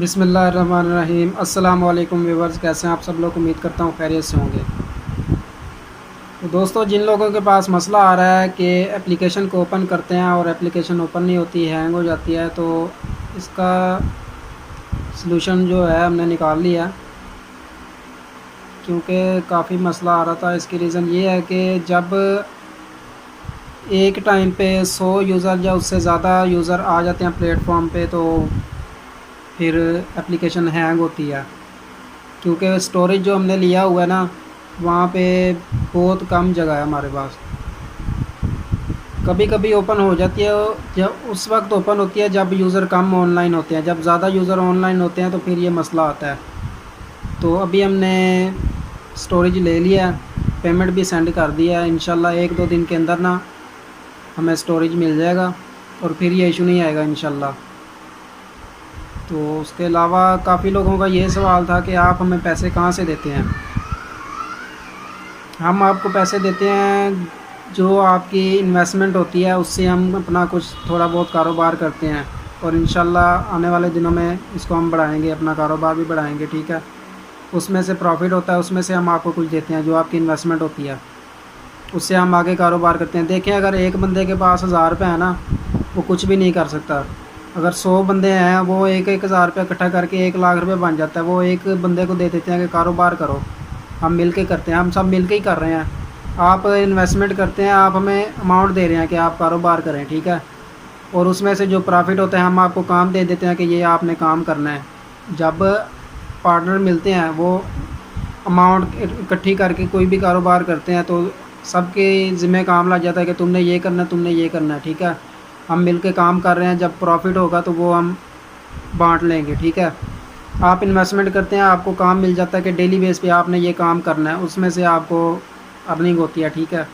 बिस्मिल्लाहिर्रहमानिर्रहीम। अस्सलाम वालेकुम व्यूवर्स, कैसे हैं आप सब लोग। उम्मीद करता हूँ खैरियत से होंगे। तो दोस्तों, जिन लोगों के पास मसला आ रहा है कि एप्लीकेशन को ओपन करते हैं और एप्लीकेशन ओपन नहीं होती, हैंग हो जाती है, तो इसका सलूशन जो है हमने निकाल लिया। क्योंकि काफ़ी मसला आ रहा था। इसकी रीज़न ये है कि जब एक टाइम पे 100 यूज़र या उससे ज़्यादा यूज़र आ जाते हैं प्लेटफॉर्म पे, तो फिर एप्लीकेशन हैंग होती है। क्योंकि स्टोरेज जो हमने लिया हुआ है ना, वहाँ पे बहुत कम जगह है हमारे पास। कभी कभी ओपन हो जाती है, जब उस वक्त ओपन होती है जब यूज़र कम ऑनलाइन होते हैं। जब ज़्यादा यूज़र ऑनलाइन होते हैं तो फिर ये मसला आता है। तो अभी हमने स्टोरेज ले लिया है, पेमेंट भी सेंड कर दिया है। इंशाल्लाह 1-2 दिन के अंदर ना हमें स्टोरेज मिल जाएगा और फिर ये इशू नहीं आएगा इंशाल्लाह। तो उसके अलावा काफ़ी लोगों का ये सवाल था कि आप हमें पैसे कहाँ से देते हैं। हम आपको पैसे देते हैं जो आपकी इन्वेस्टमेंट होती है, उससे हम अपना कुछ थोड़ा बहुत कारोबार करते हैं। और इंशाल्लाह आने वाले दिनों में इसको हम बढ़ाएंगे, अपना कारोबार भी बढ़ाएंगे, ठीक है। उसमें से प्रॉफिट होता है, उसमें से हम आपको कुछ देते हैं। जो आपकी इन्वेस्टमेंट होती है उससे हम आगे कारोबार करते हैं। देखें, अगर एक बंदे के पास 1000 रुपये है ना, वो कुछ भी नहीं कर सकता। अगर 100 बंदे हैं, वो एक 1000 रुपये इकट्ठा करके 1 लाख रुपये बन जाता है। वो एक बंदे को दे देते हैं कि कारोबार करो। हम मिल के करते हैं, हम सब मिल के ही कर रहे हैं। आप इन्वेस्टमेंट करते हैं, आप हमें अमाउंट दे रहे हैं कि आप कारोबार करें, ठीक है। और उसमें से जो प्रॉफिट होता है हम आपको काम दे देते हैं कि ये आपने काम करना है। जब पार्टनर मिलते हैं, वो अमाउंट इकट्ठी करके कोई भी कारोबार करते हैं, तो सबके ज़िम्मे काम लग जाता है कि तुमने ये करना है, तुमने ये करना है, ठीक है। हम मिल के काम कर रहे हैं, जब प्रॉफिट होगा तो वो हम बांट लेंगे, ठीक है। आप इन्वेस्टमेंट करते हैं, आपको काम मिल जाता है कि डेली बेस पे आपने ये काम करना है, उसमें से आपको अर्निंग होती है, ठीक है।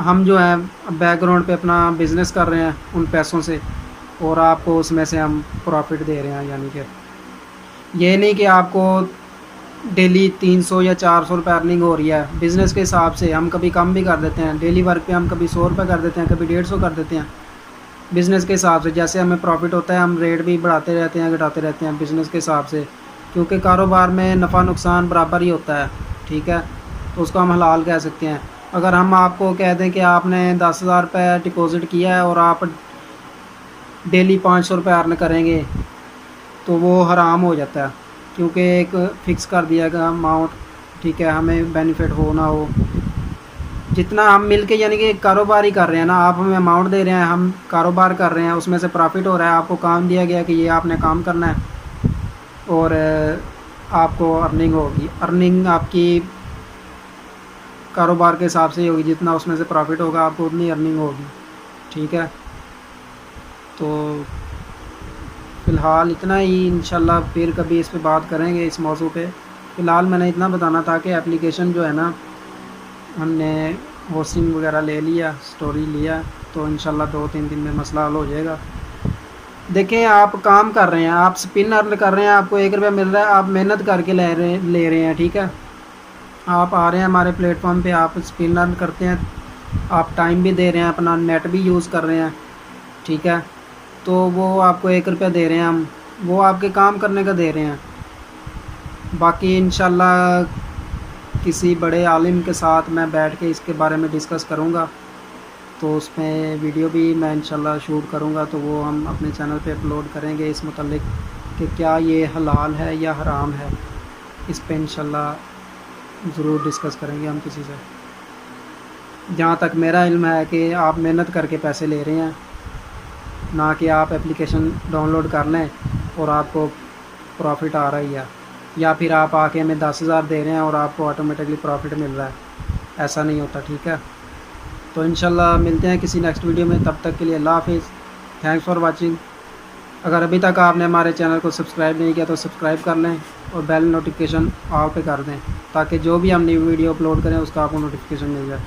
हम जो है बैकग्राउंड पे अपना बिज़नेस कर रहे हैं उन पैसों से, और आपको उसमें से हम प्रॉफिट दे रहे हैं। यानी कि ये नहीं कि आपको डेली 300 या 400 रुपये अर्निंग हो रही है। बिज़नेस के हिसाब से हम कभी कम भी कर देते हैं। डेली वर्क पे हम कभी 100 रुपये कर देते हैं, कभी 150 कर देते हैं। बिज़नेस के हिसाब से जैसे हमें प्रॉफिट होता है, हम रेट भी बढ़ाते रहते हैं, घटाते रहते हैं बिज़नेस के हिसाब से। क्योंकि कारोबार में नफ़ा नुकसान बराबर ही होता है, ठीक है। तो उसको हम हलाल कह सकते हैं। अगर हम आपको कह दें कि आपने 10,000 रुपये डिपॉज़िट किया है और आप डेली 500 रुपये अर्न करेंगे, तो वो हराम हो जाता है। क्योंकि एक फ़िक्स कर दिया गया अमाउंट, ठीक है, हमें बेनिफिट हो ना हो। जितना हम मिल के यानी कि कारोबार ही कर रहे हैं ना, आप हमें अमाउंट दे रहे हैं, हम कारोबार कर रहे हैं, उसमें से प्रॉफिट हो रहा है। आपको काम दिया गया कि ये आपने काम करना है और आपको अर्निंग होगी। अर्निंग आपकी कारोबार के हिसाब से ही होगी, जितना उसमें से प्रॉफिट होगा आपको उतनी अर्निंग होगी, ठीक है। तो फ़िलहाल इतना ही, इंशाल्लाह फिर कभी इस पे बात करेंगे इस मौजू पे। फ़िलहाल मैंने इतना बताना था कि एप्लीकेशन जो है ना, हमने होस्टिंग वगैरह ले लिया, स्टोरी लिया, तो इंशाल्लाह 2-3 दिन में मसला हल हो जाएगा। देखें, आप काम कर रहे हैं, आप स्पिन अर्न कर रहे हैं, आपको 1 रुपया मिल रहा है, आप मेहनत करके ले रहे हैं, ठीक है। आप आ रहे हैं हमारे प्लेटफॉर्म पे, आप स्पिन अर्न करते हैं, आप टाइम भी दे रहे हैं, अपना नेट भी यूज़ कर रहे हैं, ठीक है। तो वो आपको 1 रुपया दे रहे हैं हम, वो आपके काम करने का दे रहे हैं। बाकी इंशाल्लाह किसी बड़े आलिम के साथ मैं बैठ के इसके बारे में डिस्कस करूँगा, तो उसमें वीडियो भी मैं इंशाल्लाह शूट करूँगा, तो वो हम अपने चैनल पे अपलोड करेंगे इस मुतल्लिक़ कि क्या ये हलाल है या हराम है। इस पे इंशाल्लाह ज़रूर डिस्कस करेंगे हम किसी से। जहाँ तक मेरा इल्म है कि आप मेहनत करके पैसे ले रहे हैं, ना कि आप एप्लीकेशन डाउनलोड कर लें और आपको प्रॉफिट आ रही है, या फिर आप आके हमें 10,000 दे रहे हैं और आपको ऑटोमेटिकली प्रॉफिट मिल रहा है। ऐसा नहीं होता, ठीक है। तो इंशाल्लाह मिलते हैं किसी नेक्स्ट वीडियो में। तब तक के लिए अल्लाह हाफ़िज़, थैंक्स फॉर वाचिंग। अगर अभी तक आपने हमारे चैनल को सब्सक्राइब नहीं किया तो सब्सक्राइब कर लें और बेल नोटिफिकेशन ऑल पे कर दें, ताकि जो भी हम नई वीडियो अपलोड करें उसका आपको नोटिफिकेशन मिल जाए।